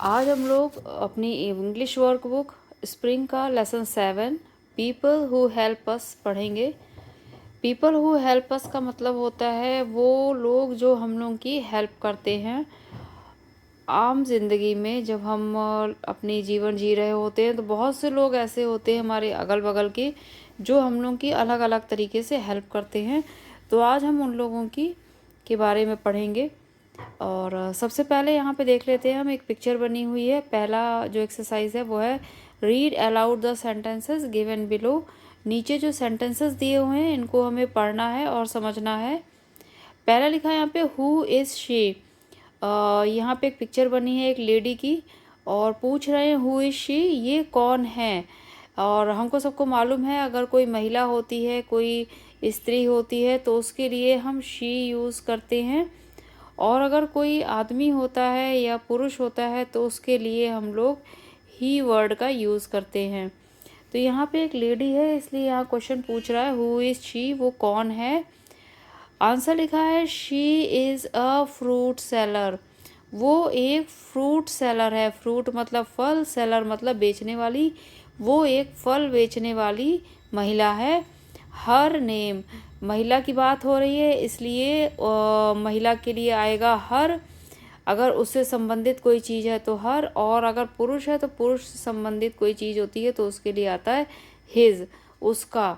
आज हम लोग अपनी इंग्लिश वर्कबुक स्प्रिंग का lesson 7 people who help us पढ़ेंगे। पीपल हु हेल्प अस का मतलब होता है वो लोग जो हम लोग की हेल्प करते हैं। आम जिंदगी में जब हम अपनी जीवन जी रहे होते हैं तो बहुत से लोग ऐसे होते हैं हमारे अगल बगल के जो हम लोग की अलग अलग तरीके से हेल्प करते हैं। तो आज हम उन लोगों की के बारे में पढ़ेंगे। और सबसे पहले यहाँ पे देख लेते हैं हम, एक पिक्चर बनी हुई है। पहला जो एक्सरसाइज है वो है read aloud the sentences given below. नीचे जो सेंटेंसेस दिए हुए हैं इनको हमें पढ़ना है और समझना है। पहला लिखा है यहाँ पे हु इज़ शी। यहाँ पे एक पिक्चर बनी है एक लेडी की और पूछ रहे हैं हु इज़ शी, ये कौन है। और हमको सबको मालूम है अगर कोई महिला होती है, कोई स्त्री होती है तो उसके लिए हम शी यूज़ करते हैं, और अगर कोई आदमी होता है या पुरुष होता है तो उसके लिए हम लोग ही वर्ड का यूज़ करते हैं। तो यहाँ पे एक लेडी है इसलिए यहाँ क्वेश्चन पूछ रहा है हु इज़ शी, वो कौन है। आंसर लिखा है she is a fruit seller. वो एक फ्रूट सेलर है। फ्रूट मतलब फल, सेलर मतलब बेचने वाली। वो एक फल बेचने वाली महिला है। हर नेम, महिला की बात हो रही है इसलिए महिला के लिए आएगा हर। अगर उससे संबंधित कोई चीज़ है तो हर, और अगर पुरुष है तो पुरुष से संबंधित कोई चीज़ होती है तो उसके लिए आता है हिज, उसका।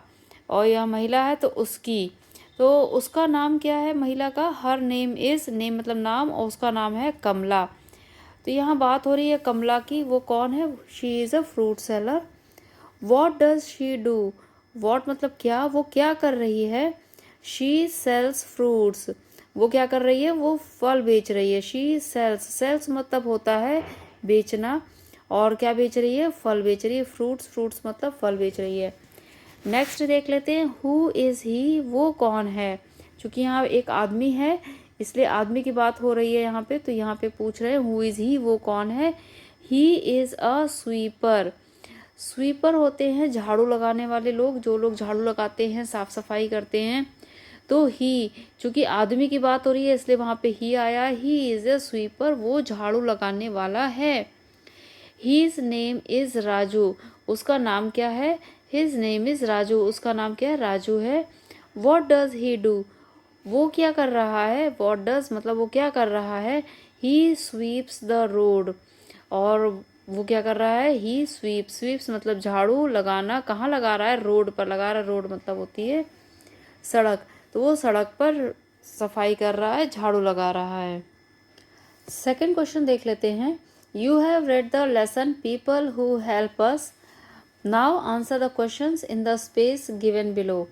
और यह महिला है तो उसकी। तो उसका नाम क्या है महिला का? हर नेम इज़, नेम मतलब नाम, और उसका नाम है कमला। तो यहाँ बात हो रही है कमला की। वो कौन है? She is a fruit seller. What does she do? What मतलब क्या, वो क्या कर रही है। She sales fruits. वो क्या कर रही है? वो फल बेच रही है। शी सेल्स, सेल्स मतलब होता है बेचना, और क्या बेच रही है? फल बेच रही है। फ्रूट्स, फ्रूट्स मतलब फल बेच रही है। नेक्स्ट देख लेते हैं हु इज़ ही, वो कौन है। क्योंकि यहाँ एक आदमी है इसलिए आदमी की बात हो रही है यहाँ पे, तो यहाँ पे पूछ रहे हैं हु इज़ ही, वो कौन है। He is a sweeper. Sweeper होते हैं झाड़ू लगाने वाले लोग, जो लोग झाड़ू लगाते हैं, साफ सफाई करते हैं। तो ही, चूंकि आदमी की बात हो रही है इसलिए वहाँ पे ही आया। ही इज़ अ स्वीपर, वो झाड़ू लगाने वाला है। His name is Raju. उसका नाम क्या है? His name is Raju. उसका नाम क्या है? राजू है। What does he do? वो क्या कर रहा है? वॉट डज मतलब वो क्या कर रहा है। ही स्वीप्स द रोड। और वो क्या कर रहा है? ही स्वीप्स, स्वीप्स मतलब झाड़ू लगाना। कहाँ लगा रहा है? रोड पर लगा रहा है। रोड मतलब होती है सड़क। तो वो सड़क पर सफाई कर रहा है, झाड़ू लगा रहा है। सेकेंड क्वेश्चन देख लेते हैं। You have read the lesson people who help us. Now answer the questions in the space given below.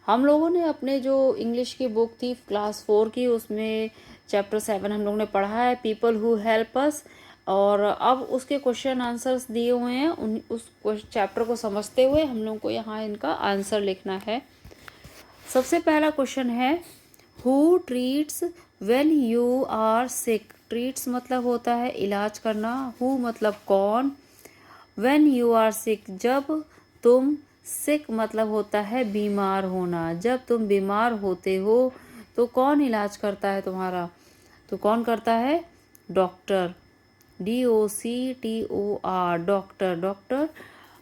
हम लोगों ने अपने जो इंग्लिश की बुक थी क्लास 4 की, उसमें चैप्टर 7 हम लोगों ने पढ़ा है पीपल हु हेल्प अस। और अब उसके क्वेश्चन आंसर्स दिए हुए हैं, उस चैप्टर को समझते हुए हम लोग को यहाँ इनका आंसर लिखना है। सबसे पहला क्वेश्चन है who treats when you are sick. Treats मतलब होता है इलाज करना। हु मतलब कौन। व्हेन यू आर सिक जब तुम, सिक मतलब होता है बीमार होना। जब तुम बीमार होते हो तो कौन इलाज करता है तुम्हारा? तो कौन करता है? डॉक्टर। DOCTOR, doctor. डॉक्टर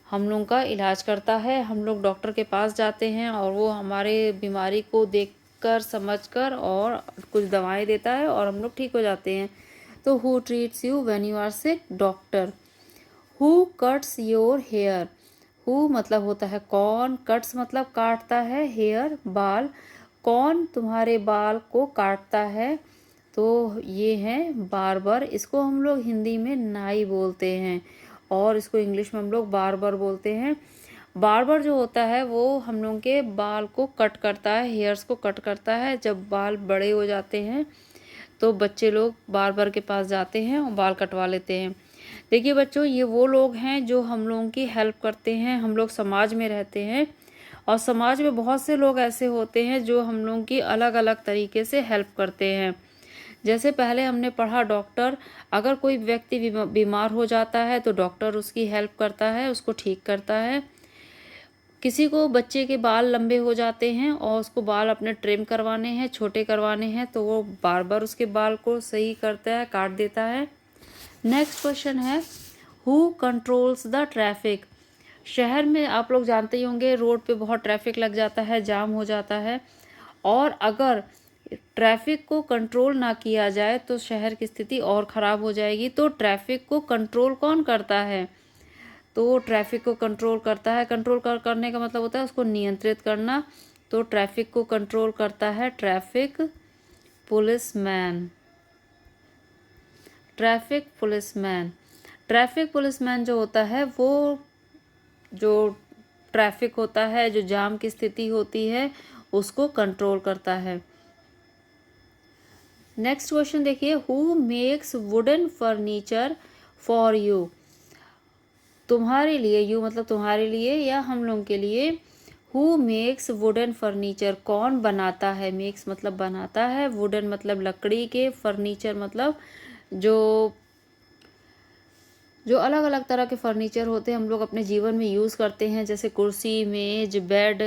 हम लोग का इलाज करता है। हम लोग डॉक्टर के पास जाते हैं और वो हमारे बीमारी को देखकर, समझकर और कुछ दवाएं देता है और हम लोग ठीक हो जाते हैं। तो who treats you when you are sick? Doctor. Who cuts your hair. Who मतलब होता है कौन, कट्स मतलब काटता है, हेयर बाल। कौन तुम्हारे बाल को काटता है? तो ये है बार्बर। इसको हम लोग हिंदी में नाई बोलते हैं और इसको इंग्लिश में हम लोग बार्बर बोलते हैं। बार्बर जो होता है वो हम लोग के बाल को कट करता है, हेयर्स को कट करता है। जब बाल बड़े हो जाते हैं तो बच्चे लोग बार्बर के पास जाते हैं और बाल कटवा लेते हैं। देखिए बच्चों, ये वो लोग हैं जो हम लोगों की हेल्प करते हैं। हम लोग समाज में रहते हैं और समाज में बहुत से लोग ऐसे होते हैं जो हम लोगों की अलग अलग तरीके से हेल्प करते हैं। जैसे पहले हमने पढ़ा डॉक्टर। अगर कोई व्यक्ति बीमार हो जाता है तो डॉक्टर उसकी हेल्प करता है, उसको ठीक करता है। किसी को बच्चे के बाल लंबे हो जाते हैं और उसको बाल अपने ट्रिम करवाने हैं, छोटे करवाने हैं, तो वो बार बार उसके बाल को सही करता है, काट देता है। नेक्स्ट क्वेश्चन है हु कंट्रोल्स द ट्रैफिक। शहर में आप लोग जानते ही होंगे रोड पे बहुत ट्रैफिक लग जाता है, जाम हो जाता है, और अगर ट्रैफिक को कंट्रोल ना किया जाए तो शहर की स्थिति और ख़राब हो जाएगी। तो ट्रैफिक को कंट्रोल कौन करता है? तो ट्रैफिक को कंट्रोल करता है, करने का मतलब होता है उसको नियंत्रित करना। तो ट्रैफिक को कंट्रोल करता है traffic policeman. Traffic policeman. Traffic policeman जो होता है वो जो ट्रैफिक होता है, जो जाम की स्थिति होती है, उसको कंट्रोल करता है। नेक्स्ट क्वेश्चन देखिए, who makes wooden furniture for you. तुम्हारे लिए, यू मतलब तुम्हारे लिए या हम लोगों के लिए। हु मेक्स वुडन फर्नीचर, कौन बनाता है। मेक्स मतलब बनाता है, वुडन मतलब लकड़ी के, फर्नीचर मतलब जो जो अलग अलग तरह के फर्नीचर होते हैं हम लोग अपने जीवन में यूज़ करते हैं, जैसे कुर्सी, मेज, बेड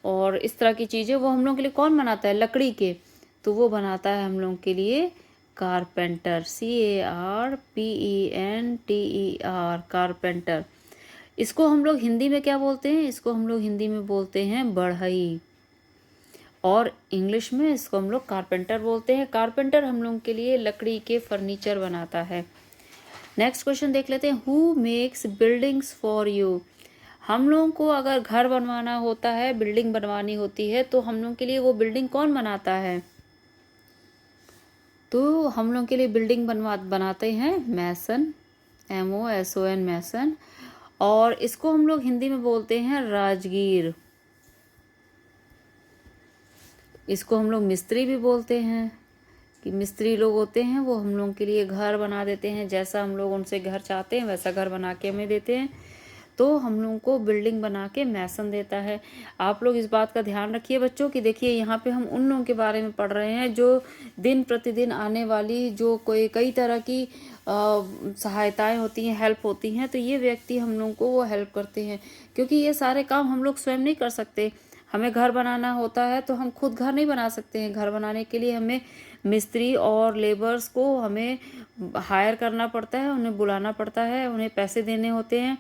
और इस तरह की चीज़ें, वो हम लोग के लिए कौन बनाता है? लकड़ी के। तो वो बनाता है हम लोग के लिए कारपेंटर। CARPENTER, carpenter. इसको हम लोग हिंदी में क्या बोलते हैं? इसको हम लोग हिंदी में बोलते हैं बढ़ई, और इंग्लिश में इसको हम लोग कारपेंटर बोलते हैं। कारपेंटर हम लोग के लिए लकड़ी के फर्नीचर बनाता है। नेक्स्ट क्वेश्चन देख लेते हैं, who makes buildings for you. हम लोगों को अगर घर बनवाना होता है, बिल्डिंग बनवानी होती है, तो हम लोग के लिए वो बिल्डिंग कौन बनाता है? तो हम लोग के लिए बिल्डिंग बनाते हैं मैसन, MOSON, मैसन। और इसको हम लोग हिंदी में बोलते हैं राजगीर। इसको हम लोग मिस्त्री भी बोलते हैं, कि मिस्त्री लोग होते हैं वो हम लोगों के लिए घर बना देते हैं, जैसा हम लोग उनसे घर चाहते हैं वैसा घर बना के हमें देते हैं। तो हम लोगों को बिल्डिंग बना के मैसन देता है। आप लोग इस बात का ध्यान रखिए बच्चों कि देखिए यहाँ पे हम उन लोगों के बारे में पढ़ रहे हैं जो दिन प्रतिदिन आने वाली जो कई तरह की सहायताएं होती हैं, हेल्प होती हैं। तो ये व्यक्ति हम लोगों को वो हेल्प करते हैं, क्योंकि ये सारे काम हम लोग स्वयं नहीं कर सकते। हमें घर बनाना होता है तो हम खुद घर नहीं बना सकते हैं। घर बनाने के लिए हमें मिस्त्री और लेबर्स को हमें हायर करना पड़ता है, उन्हें बुलाना पड़ता है, उन्हें पैसे देने होते हैं।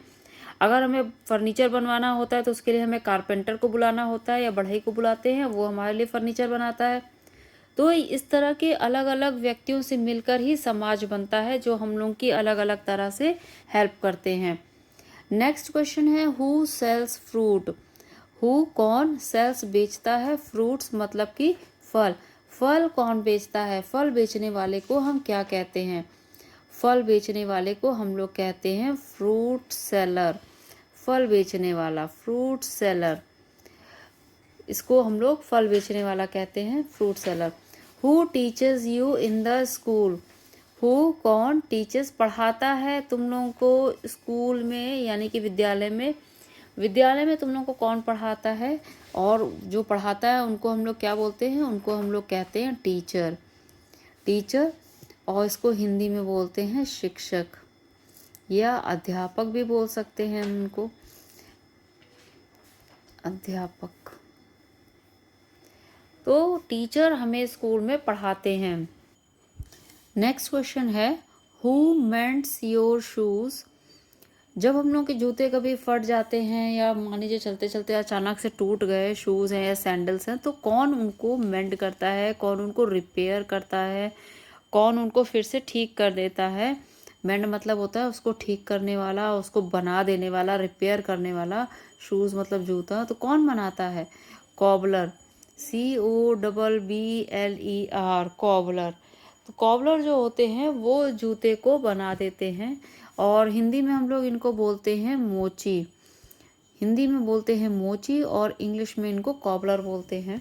अगर हमें फर्नीचर बनवाना होता है तो उसके लिए हमें कारपेंटर को बुलाना होता है या बढ़ई को बुलाते हैं, वो हमारे लिए फर्नीचर बनाता है। तो इस तरह के अलग अलग व्यक्तियों से मिलकर ही समाज बनता है, जो हम लोग की अलग अलग तरह से हेल्प करते हैं। नेक्स्ट क्वेश्चन है, हु सेल्स फ्रूट। हु कौन, सेल्स बेचता है, फ्रूट्स मतलब कि फल। फल कौन बेचता है? फल बेचने वाले को हम क्या कहते हैं? फल बेचने वाले को हम लोग कहते हैं फ्रूट सेलर। फल बेचने वाला, फ्रूट सेलर, इसको हम लोग फल बेचने वाला कहते हैं, fruit seller. Who teachers you in the school. Who कौन, टीचर्स पढ़ाता है तुम लोगों को स्कूल में, यानी कि विद्यालय में। विद्यालय में तुम लोगों को कौन पढ़ाता है? और जो पढ़ाता है उनको हम लोग क्या बोलते हैं? उनको हम लोग कहते हैं टीचर। टीचर, और इसको हिंदी में बोलते हैं शिक्षक या अध्यापक भी बोल सकते हैं उनको, अध्यापक। तो टीचर हमें स्कूल में पढ़ाते हैं। नेक्स्ट क्वेश्चन है, हु मेंट्स योर शूज। जब हम लोग के जूते कभी फट जाते हैं या मान लीजिए चलते चलते अचानक से टूट गए, शूज़ हैं या सैंडल्स हैं, तो कौन उनको मेंड करता है, कौन उनको रिपेयर करता है, कौन उनको फिर से ठीक कर देता है? मेंड मतलब होता है उसको ठीक करने वाला, उसको बना देने वाला, रिपेयर करने वाला। शूज़ मतलब जूता, तो कौन बनाता है? Cobbler, COBBLER, cobbler. तो कॉबलर जो होते हैं वो जूते को बना देते हैं, और हिंदी में हम लोग इनको बोलते हैं मोची। हिंदी में बोलते हैं मोची और इंग्लिश में इनको कॉबलर बोलते हैं।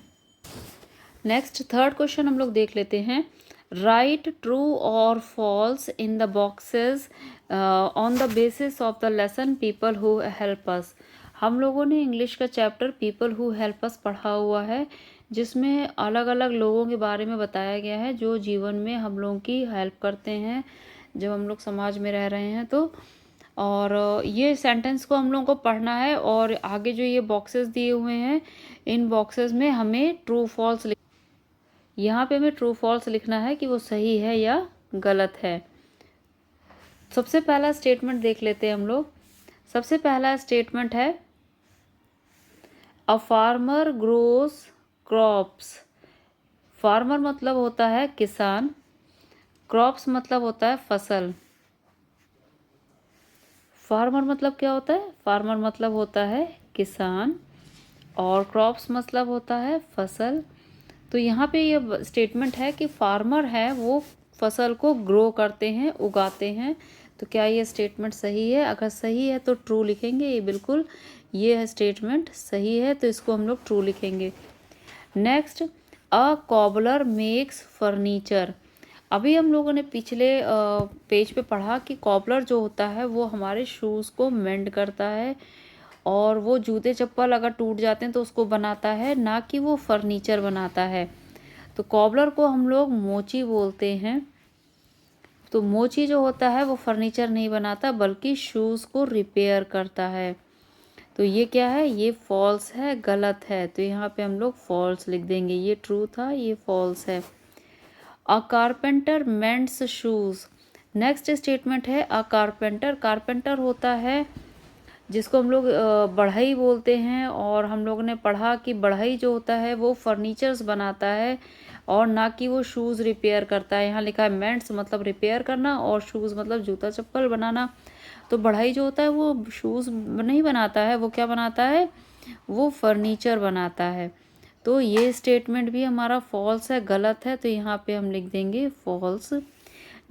नेक्स्ट थर्ड क्वेश्चन हम लोग देख लेते हैं, राइट ट्रू और falls in the boxes on the basis of the lesson people who help अस। हम लोगों ने इंग्लिश का चैप्टर पीपल हु हेल्प अस पढ़ा हुआ है, जिसमें अलग अलग लोगों के बारे में बताया गया है जो जीवन में हम लोगों की हेल्प करते हैं जब हम लोग समाज में रह रहे हैं। तो और ये सेंटेंस को हम लोगों को पढ़ना है, और आगे जो ये बॉक्सेस दिए हुए हैं इन बॉक्सेस में हमें ट्रू फॉल्स, यहाँ पे हमें ट्रू फॉल्स लिखना है कि वो सही है या गलत है। सबसे पहला स्टेटमेंट देख लेते हैं हम लोग। सबसे पहला स्टेटमेंट है a farmer grows crops. Farmer मतलब होता है किसान, क्रॉप्स मतलब होता है फसल। फार्मर मतलब क्या होता है? फार्मर मतलब होता है किसान और क्रॉप्स मतलब होता है फसल। तो यहाँ पे ये स्टेटमेंट है कि फार्मर है वो फसल को ग्रो करते हैं, उगाते हैं। तो क्या ये स्टेटमेंट सही है? अगर सही है तो ट्रू लिखेंगे, ये बिल्कुल ये स्टेटमेंट सही है, तो इसको हम लोग ट्रू लिखेंगे। नेक्स्ट, अ कॉबलर मेक्स फर्नीचर। अभी हम लोगों ने पिछले पेज पे पढ़ा कि कॉबलर जो होता है वो हमारे शूज़ को मेंड करता है और वो जूते चप्पल अगर टूट जाते हैं तो उसको बनाता है, ना कि वो फर्नीचर बनाता है। तो कॉबलर को हम लोग मोची बोलते हैं। तो मोची जो होता है वो फर्नीचर नहीं बनाता बल्कि शूज़ को रिपेयर करता है। तो ये क्या है? ये फॉल्स है, गलत है। तो यहाँ पे हम लोग फॉल्स लिख देंगे। ये ट्रू था, ये फॉल्स है। A carpenter mends shoes. Next statement है अ कारपेंटर। कारपेंटर होता है जिसको हम लोग बढ़ई बोलते हैं, और हम लोग ने पढ़ा कि बढ़ई जो होता है वो फर्नीचर्स बनाता है और ना कि वो शूज़ रिपेयर करता है। यहाँ लिखा है मेंड्स मतलब रिपेयर करना और शूज़ मतलब जूता चप्पल बनाना। तो बढ़ई जो होता है वो शूज़ नहीं बनाता है, वो क्या बनाता है? वो फर्नीचर बनाता है। तो ये स्टेटमेंट भी हमारा फॉल्स है, गलत है। तो यहाँ पे हम लिख देंगे फॉल्स।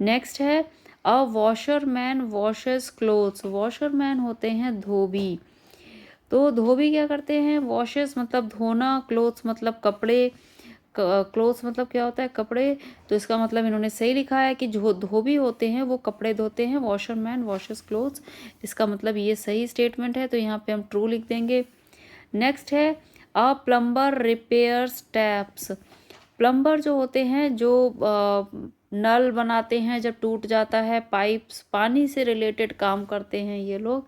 नेक्स्ट है अ वॉशरमैन वॉशेस क्लोथ्स। वॉशरमैन होते हैं धोबी। तो धोबी क्या करते हैं? वॉशेस मतलब धोना, क्लोथ्स मतलब कपड़े। क्लोथ्स मतलब क्या होता है? कपड़े। तो इसका मतलब इन्होंने सही लिखा है कि जो धोबी होते हैं वो कपड़े धोते हैं। वॉशरमैन वॉशेस क्लोथ्स, इसका मतलब ये सही स्टेटमेंट है। तो यहाँ पे हम ट्रू लिख देंगे। नेक्स्ट है अ प्लम्बर रिपेयर्स टैप्स। प्लम्बर जो होते हैं जो नल बनाते हैं, जब टूट जाता है, पाइप्स, पानी से रिलेटेड काम करते हैं ये लोग।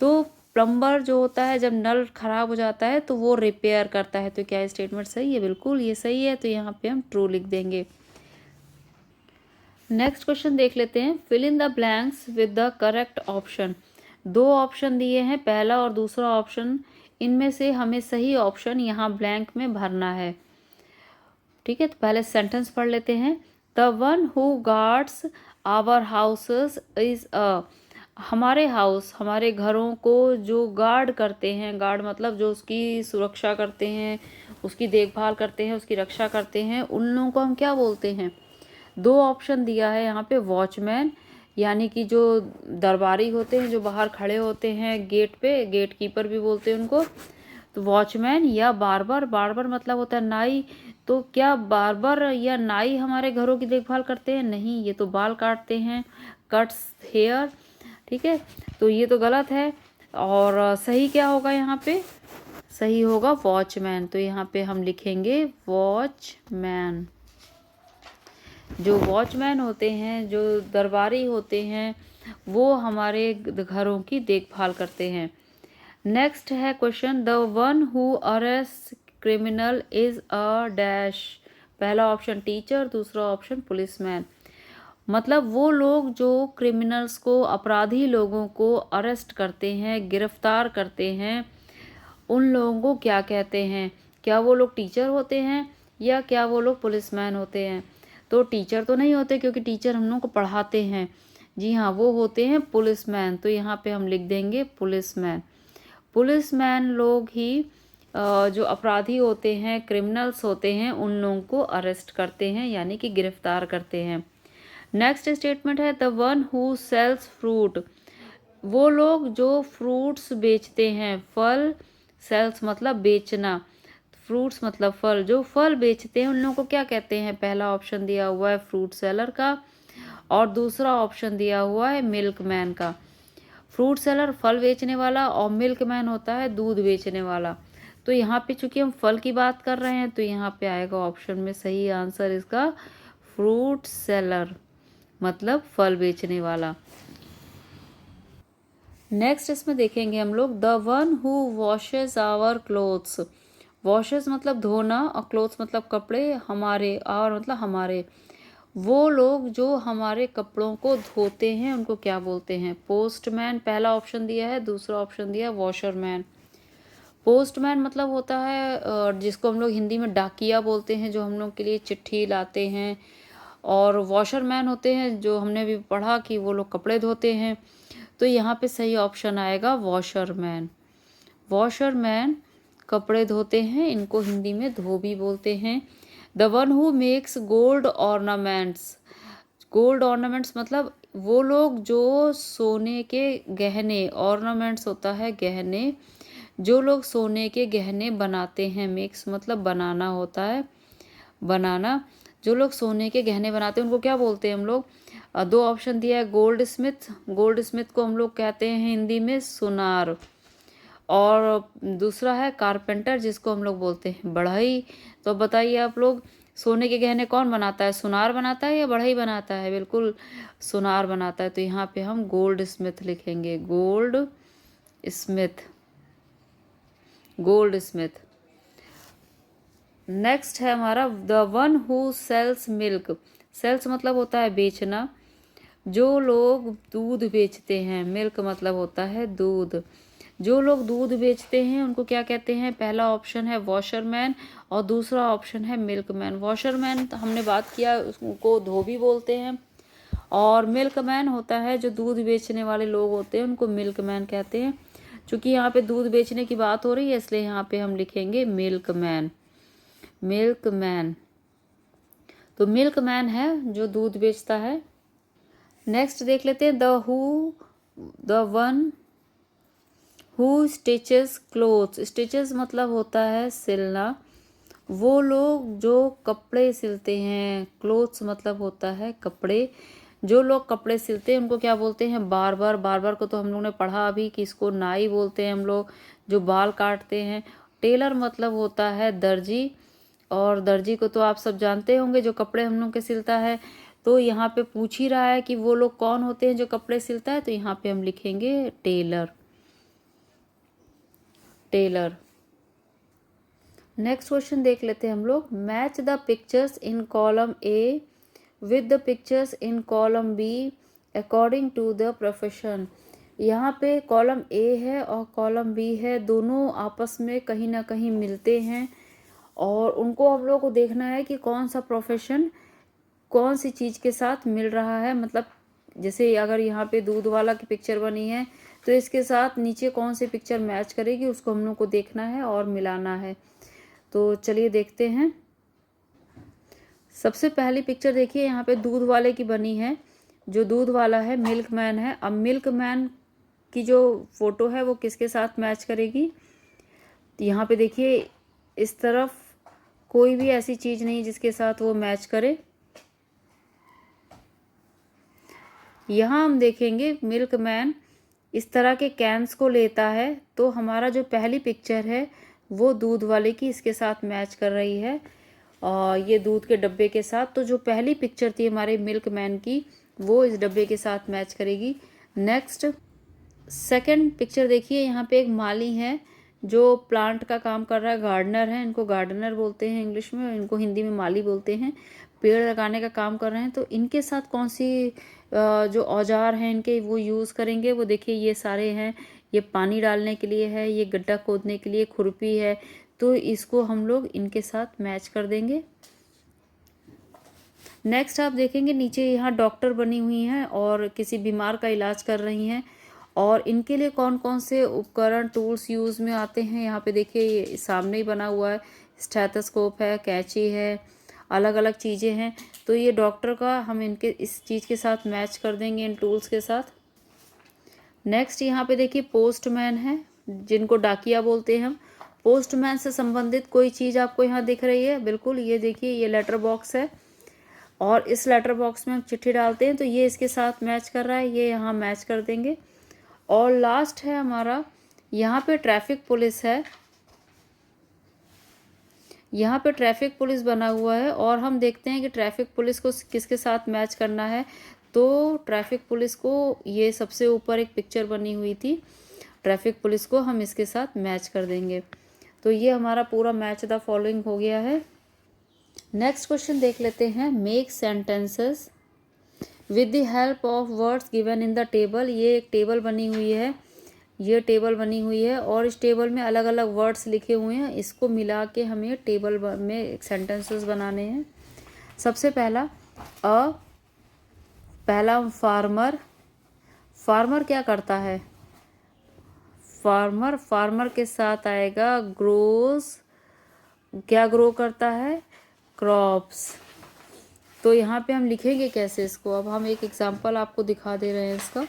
तो प्लम्बर जो होता है जब नल खराब हो जाता है तो वो रिपेयर करता है। तो क्या स्टेटमेंट सही है? बिल्कुल ये सही है। तो यहाँ पे हम ट्रू लिख देंगे। नेक्स्ट क्वेश्चन देख लेते हैं। Fill in the blanks with the correct option. दो ऑप्शन दिए हैं, पहला और दूसरा ऑप्शन। इनमें से हमें सही ऑप्शन यहाँ ब्लैंक में भरना है। ठीक है, तो पहले सेंटेंस पढ़ लेते हैं। The one who guards our houses is a. हमारे हाउस, हमारे घरों को जो गार्ड करते हैं, गार्ड मतलब जो उसकी सुरक्षा करते हैं, उसकी देखभाल करते हैं, उसकी रक्षा करते हैं, उन लोगों को हम क्या बोलते हैं? दो ऑप्शन दिया है यहाँ पे। वॉचमैन यानी कि जो दरबारी होते हैं, जो बाहर खड़े होते हैं गेट पे, गेट कीपर भी बोलते हैं उनको। तो वॉचमैन या बार्बर। बार्बर मतलब होता है नाई। तो क्या बार्बर या नाई हमारे घरों की देखभाल करते हैं? नहीं, ये तो बाल काटते हैं, कट्स हेयर। ठीक है, तो ये तो गलत है। और सही क्या होगा यहाँ पे? सही होगा वॉचमैन। तो यहाँ पे हम लिखेंगे वॉचमैन। जो वॉचमैन होते हैं, जो दरबारी होते हैं, वो हमारे घरों की देखभाल करते हैं। नेक्स्ट है question. The one who arrest criminal is a dash. पहला ऑप्शन टीचर, दूसरा ऑप्शन पुलिसमैन। मतलब वो लोग जो क्रिमिनल्स को, अपराधी लोगों को अरेस्ट करते हैं, गिरफ्तार करते हैं, उन लोगों को क्या कहते हैं? क्या वो लोग टीचर होते हैं या क्या वो लोग पुलिसमैन होते हैं? तो टीचर तो नहीं होते क्योंकि टीचर हम लोगों को पढ़ाते हैं। जी हाँ, वो होते हैं पुलिसमैन। तो यहाँ पे हम लिख देंगे पुलिसमैन। पुलिसमैन लोग ही जो अपराधी होते हैं, क्रिमिनल्स होते हैं, उन लोगों को अरेस्ट करते हैं यानी कि गिरफ्तार करते हैं। नेक्स्ट स्टेटमेंट है the one who sells fruit. वो लोग जो फ्रूट्स बेचते हैं, फल। सेल्स मतलब बेचना, फ्रूट्स मतलब फल। जो फल बेचते हैं उन लोगों को क्या कहते हैं? पहला ऑप्शन दिया हुआ है फ्रूट सेलर का और दूसरा ऑप्शन दिया हुआ है मिल्कमैन का। फ्रूट सेलर फल बेचने वाला और मिल्कमैन होता है दूध बेचने वाला। तो यहाँ पे चूंकि हम फल की बात कर रहे हैं तो यहाँ पे आएगा ऑप्शन में सही आंसर इसका फ्रूट सेलर, मतलब फल बेचने वाला। नेक्स्ट इसमें देखेंगे हम लोग the one who washes our clothes. Washes मतलब धोना और क्लोथ्स मतलब कपड़े, हमारे और मतलब हमारे। वो लोग जो हमारे कपड़ों को धोते हैं उनको क्या बोलते हैं? पोस्टमैन पहला ऑप्शन दिया है, दूसरा ऑप्शन दिया वॉशरमैन। पोस्टमैन मतलब होता है जिसको हम लोग हिंदी में डाकिया बोलते हैं, जो हम लोग के लिए चिट्ठी लाते हैं। और वॉशरमैन होते हैं जो हमने भी पढ़ा कि वो लोग कपड़े धोते हैं। तो यहाँ पे सही ऑप्शन आएगा वॉशरमैन। वॉशरमैन कपड़े धोते हैं, इनको हिंदी में धोबी बोलते हैं। The one who makes gold ornaments. Gold ornaments मतलब वो लोग जो सोने के गहने, ऑर्नामेंट्स होता है गहने, जो लोग सोने के गहने बनाते हैं। मेक्स मतलब बनाना होता है, बनाना। जो लोग सोने के गहने बनाते हैं उनको क्या बोलते हैं हम लोग? दो ऑप्शन दिया है, गोल्ड स्मिथ। गोल्ड स्मिथ को हम लोग कहते हैं हिंदी में सुनार। और दूसरा है कारपेंटर, जिसको हम लोग बोलते हैं बढ़ई। तो बताइए आप लोग, सोने के गहने कौन बनाता है? सुनार बनाता है या बढ़ई बनाता है? बिल्कुल सुनार बनाता है। तो यहाँ पे हम गोल्ड स्मिथ लिखेंगे, goldsmith, goldsmith. Next है हमारा the one who sells milk. Sells मतलब होता है बेचना। जो लोग दूध बेचते हैं, मिल्क मतलब होता है दूध। जो लोग दूध बेचते हैं उनको क्या कहते हैं? पहला ऑप्शन है वॉशरमैन और दूसरा ऑप्शन है मिल्कमैन। वॉशरमैन हमने बात किया, उसको धोबी बोलते हैं। और मिल्कमैन होता है जो दूध बेचने वाले लोग होते हैं, उनको मिल्कमैन कहते हैं। चूँकि यहाँ पे दूध बेचने की बात हो रही है इसलिए यहाँ पे हम लिखेंगे मिल्कमैन, मिल्कमैन। तो मिल्कमैन है जो दूध बेचता है। नेक्स्ट देख लेते हैं the one who stitches clothes. Stitches मतलब होता है सिलना। वो लोग जो कपड़े सिलते हैं, क्लोथ्स मतलब होता है कपड़े। जो लोग कपड़े सिलते हैं उनको क्या बोलते हैं? बार्बर। बार्बर को तो हम लोग ने पढ़ा अभी कि इसको नाई बोलते हैं हम लोग, जो बाल काटते हैं। टेलर मतलब होता है दर्जी। और दर्जी को तो आप सब जानते होंगे, जो कपड़े हम लोग के सिलता है। तो यहाँ पे पूछ ही रहा है कि वो लोग कौन होते हैं जो कपड़े सिलता है, तो यहाँ पे हम लिखेंगे टेलर, टेलर। नेक्स्ट क्वेश्चन देख लेते हैं हम लोग। Match the pictures in column A with the pictures in column B according to the profession. यहाँ पे कॉलम ए है और कॉलम बी है, दोनों आपस में कहीं ना कहीं मिलते हैं। और उनको हम लोग को देखना है कि कौन सा प्रोफेशन कौन सी चीज़ के साथ मिल रहा है। मतलब जैसे अगर यहाँ पे दूध वाला की पिक्चर बनी है तो इसके साथ नीचे कौन सी पिक्चर मैच करेगी, उसको हम लोग को देखना है और मिलाना है। तो चलिए देखते हैं। सबसे पहली पिक्चर देखिए, यहाँ पे दूध वाले की बनी है। जो दूध वाला है मिल्कमैन है। अब मिल्कमैन की जो फोटो है वो किसके साथ मैच करेगी? तो यहाँ पे देखिए इस तरफ कोई भी ऐसी चीज़ नहीं जिसके साथ वो मैच करे। यहाँ हम देखेंगे मिल्कमैन इस तरह के कैंस को लेता है, तो हमारा जो पहली पिक्चर है वो दूध वाले की इसके साथ मैच कर रही है, और ये दूध के डब्बे के साथ। तो जो पहली पिक्चर थी हमारे मिल्कमैन की वो इस डब्बे के साथ मैच करेगी। नेक्स्ट सेकंड पिक्चर देखिए, यहाँ पे एक माली है जो प्लांट का काम कर रहा है, गार्डनर है। इनको गार्डनर बोलते हैं इंग्लिश में, इनको हिंदी में माली बोलते हैं। पेड़ लगाने का काम कर रहे हैं। तो इनके साथ कौन सी जो औजार हैं इनके वो यूज़ करेंगे? वो देखिए ये सारे हैं। ये पानी डालने के लिए है, ये गड्ढा खोदने के लिए खुरपी है। तो इसको हम लोग इनके साथ मैच कर देंगे। नेक्स्ट आप देखेंगे नीचे यहाँ डॉक्टर बनी हुई हैं और किसी बीमार का इलाज कर रही हैं। और इनके लिए कौन कौन से उपकरण टूल्स यूज़ में आते हैं, यहाँ पे देखिए ये सामने ही बना हुआ है। स्टेथोस्कोप है, कैंची है, अलग अलग चीज़ें हैं। तो ये डॉक्टर का हम इनके इस चीज़ के साथ मैच कर देंगे, इन टूल्स के साथ। नेक्स्ट यहाँ पे देखिए पोस्टमैन है, जिनको डाकिया बोलते हैं हम। पोस्टमैन से संबंधित कोई चीज़ आपको यहाँ दिख रही है? बिल्कुल, ये देखिए ये लेटर बॉक्स है और इस लेटर बॉक्स में हम चिट्ठी डालते हैं, तो ये इसके साथ मैच कर रहा है, ये यहाँ मैच कर देंगे। और लास्ट है हमारा, यहाँ पे ट्रैफिक पुलिस है। यहाँ पे ट्रैफिक पुलिस बना हुआ है और हम देखते हैं कि ट्रैफिक पुलिस को किसके साथ मैच करना है। तो ट्रैफिक पुलिस को, ये सबसे ऊपर एक पिक्चर बनी हुई थी, ट्रैफिक पुलिस को हम इसके साथ मैच कर देंगे। तो ये हमारा पूरा मैच द फॉलोइंग हो गया है। नेक्स्ट क्वेश्चन देख लेते हैं। Make sentences with the help of words given in the table. ये एक टेबल बनी हुई है, ये टेबल बनी हुई है और इस टेबल में अलग अलग वर्ड्स लिखे हुए हैं। इसको मिला के हमें टेबल में सेंटेंसेस बनाने हैं। सबसे पहला पहला फार्मर। फार्मर क्या करता है? फार्मर के साथ आएगा ग्रोस। क्या ग्रो करता है? क्रॉप्स। तो यहाँ पे हम लिखेंगे कैसे इसको? अब हम एक एग्जांपल आपको दिखा दे रहे हैं इसका।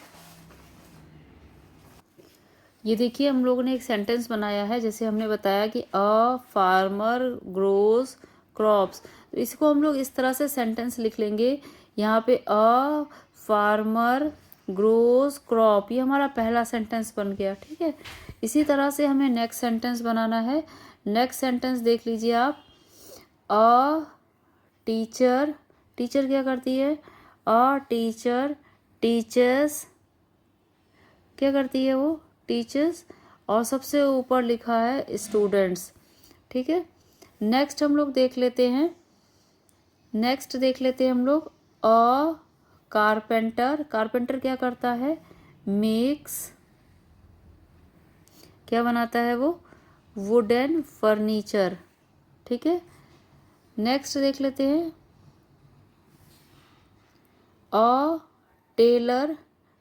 ये देखिए, हम लोगों ने एक सेंटेंस बनाया है, जैसे हमने बताया कि अ फार्मर ग्रोस क्रॉप्स। तो इसको हम लोग इस तरह से सेंटेंस लिख लेंगे। यहाँ पे अ फार्मर ग्रोस क्रॉप, ये हमारा पहला सेंटेंस बन गया। ठीक है, इसी तरह से हमें नेक्स्ट सेंटेंस बनाना है। नेक्स्ट सेंटेंस देख लीजिए आप। अ टीचर, टीचर क्या करती है? अ टीचर टीचर्स, क्या करती है वो? टीचर्स। और सबसे ऊपर लिखा है स्टूडेंट्स। ठीक है, नेक्स्ट हम लोग देख लेते हैं। नेक्स्ट देख लेते हैं हम लोग। अ कारपेंटर, कारपेंटर क्या करता है? मेक्स, क्या बनाता है वो? Wooden furniture. ठीक है, नेक्स्ट देख लेते हैं। अ टेलर,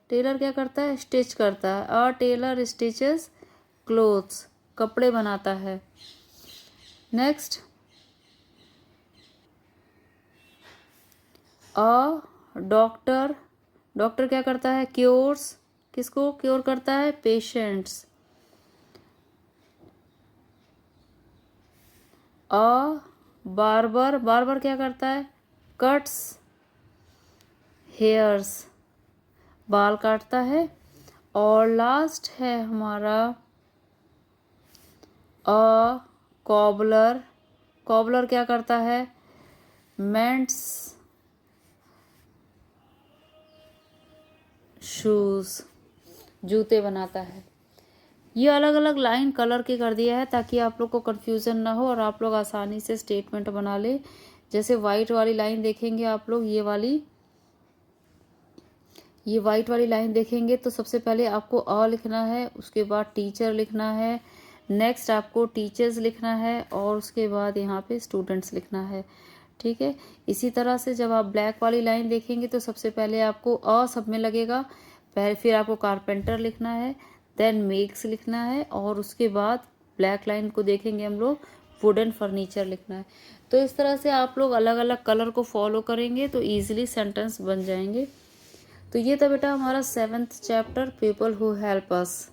टेलर क्या करता है? स्टिच करता है। अ टेलर स्टिचेस क्लोथ्स, कपड़े बनाता है। नेक्स्ट अ डॉक्टर, डॉक्टर क्या करता है? क्योर्स, किसको क्योर करता है? पेशेंट्स। अ बार्बर, बार्बर क्या करता है? कट्स हेयर्स, बाल काटता है। और लास्ट है हमारा अ कॉबलर, कॉबलर क्या करता है? मेंट्स शूज, जूते बनाता है। ये अलग अलग लाइन कलर के कर दिया है ताकि आप लोग को कन्फ्यूज़न ना हो और आप लोग आसानी से स्टेटमेंट बना ले। जैसे वाइट वाली लाइन देखेंगे आप लोग, ये वाइट वाली लाइन देखेंगे तो सबसे पहले आपको अ लिखना है, उसके बाद टीचर लिखना है, नेक्स्ट आपको टीचर्स लिखना है और उसके बाद यहाँ पे स्टूडेंट्स लिखना है। ठीक है, इसी तरह से जब आप ब्लैक वाली लाइन देखेंगे तो सबसे पहले आपको अ सब में लगेगा, फिर आपको कारपेंटर लिखना है, देन मेक्स लिखना है और उसके बाद ब्लैक लाइन को देखेंगे हम लोग, वुडन फर्नीचर लिखना है। तो इस तरह से आप लोग अलग अलग कलर को फॉलो करेंगे तो ईजिली सेंटेंस बन जाएंगे। तो ये था बेटा हमारा 7th chapter, people who help us.